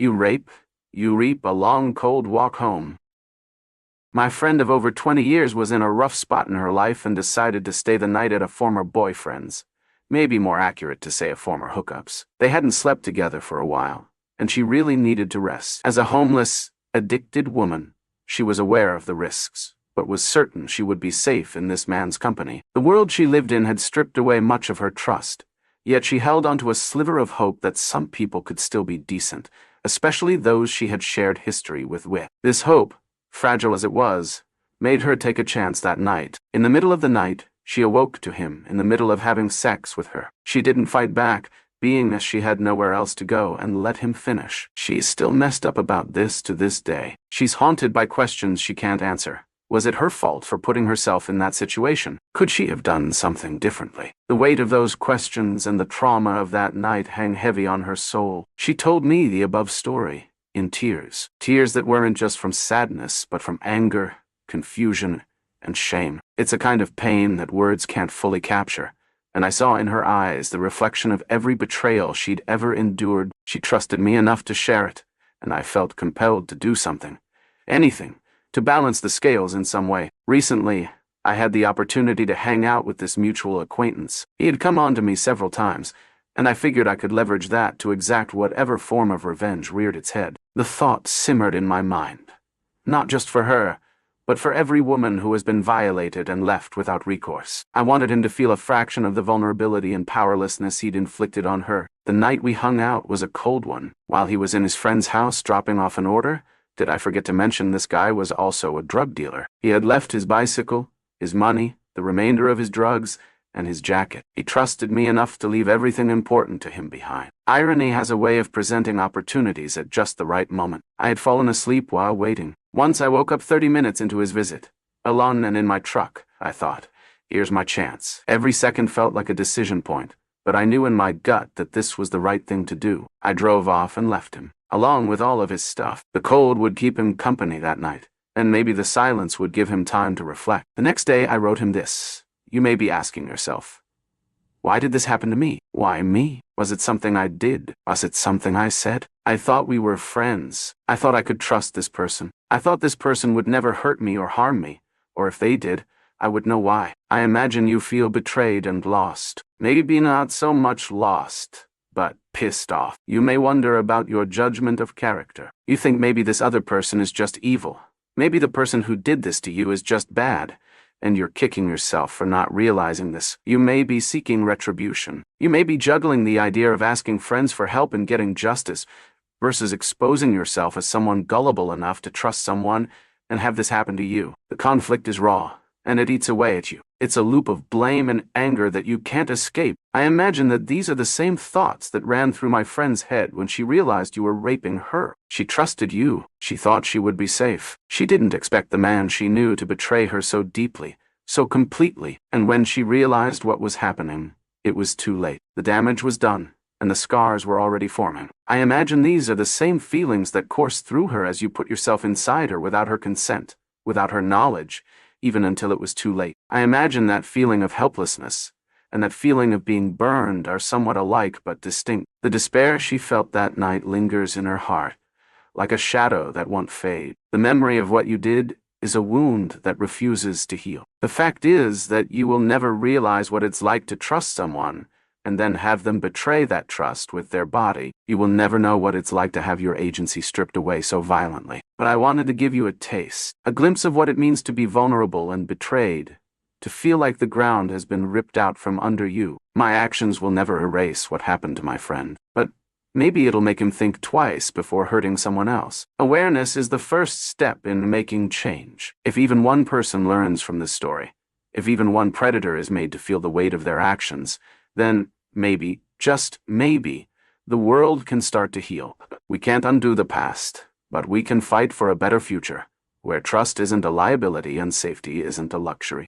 You rape, you reap a long cold walk home. My friend of over 20 years was in a rough spot in her life and decided to stay the night at a former boyfriend's. Maybe more accurate to say a former hookup's. They hadn't slept together for a while, and she really needed to rest. As a homeless, addicted woman, she was aware of the risks, but was certain she would be safe in this man's company. The world she lived in had stripped away much of her trust, yet she held onto a sliver of hope that some people could still be decent, especially those she had shared history with. This hope, fragile as it was, made her take a chance that night. In the middle of the night, she awoke to him in the middle of having sex with her. She didn't fight back, being as she had nowhere else to go, and let him finish. She's still messed up about this to this day. She's haunted by questions she can't answer. Was it her fault for putting herself in that situation? Could she have done something differently? The weight of those questions and the trauma of that night hang heavy on her soul. She told me the above story in tears. Tears that weren't just from sadness, but from anger, confusion, and shame. It's a kind of pain that words can't fully capture, and I saw in her eyes the reflection of every betrayal she'd ever endured. She trusted me enough to share it, and I felt compelled to do something. Anything, to balance the scales in some way. Recently, I had the opportunity to hang out with this mutual acquaintance. He had come on to me several times, and I figured I could leverage that to exact whatever form of revenge reared its head. The thought simmered in my mind. Not just for her, but for every woman who has been violated and left without recourse. I wanted him to feel a fraction of the vulnerability and powerlessness he'd inflicted on her. The night we hung out was a cold one. While he was in his friend's house dropping off an order, did I forget to mention this guy was also a drug dealer? He had left his bicycle, his money, the remainder of his drugs, and his jacket. He trusted me enough to leave everything important to him behind. Irony has a way of presenting opportunities at just the right moment. I had fallen asleep while waiting. Once I woke up 30 minutes into his visit. Alone and in my truck, I thought, here's my chance. Every second felt like a decision point, but I knew in my gut that this was the right thing to do. I drove off and left him, along with all of his stuff. The cold would keep him company that night, and maybe the silence would give him time to reflect. The next day I wrote him this. You may be asking yourself, why did this happen to me? Why me? Was it something I did? Was it something I said? I thought we were friends. I thought I could trust this person. I thought this person would never hurt me or harm me, or if they did, I would know why. I imagine you feel betrayed and lost. Maybe not so much lost, but pissed off. You may wonder about your judgment of character. You think maybe this other person is just evil. Maybe the person who did this to you is just bad, and you're kicking yourself for not realizing this. You may be seeking retribution. You may be juggling the idea of asking friends for help and getting justice versus exposing yourself as someone gullible enough to trust someone and have this happen to you. The conflict is raw, and it eats away at you. It's a loop of blame and anger that you can't escape. I imagine that these are the same thoughts that ran through my friend's head when she realized you were raping her. She trusted you. She thought she would be safe. She didn't expect the man she knew to betray her so deeply, so completely, and when she realized what was happening, it was too late. The damage was done, and the scars were already forming. I imagine these are the same feelings that course through her as you put yourself inside her without her consent, without her knowledge, even until it was too late. I imagine that feeling of helplessness and that feeling of being burned are somewhat alike but distinct. The despair she felt that night lingers in her heart, like a shadow that won't fade. The memory of what you did is a wound that refuses to heal. The fact is that you will never realize what it's like to trust someone and then have them betray that trust with their body. You will never know what it's like to have your agency stripped away so violently. But I wanted to give you a taste, a glimpse of what it means to be vulnerable and betrayed, to feel like the ground has been ripped out from under you. My actions will never erase what happened to my friend, but maybe it'll make him think twice before hurting someone else. Awareness is the first step in making change. If even one person learns from this story, if even one predator is made to feel the weight of their actions, then maybe, just maybe, the world can start to heal. We can't undo the past, but we can fight for a better future, where trust isn't a liability and safety isn't a luxury.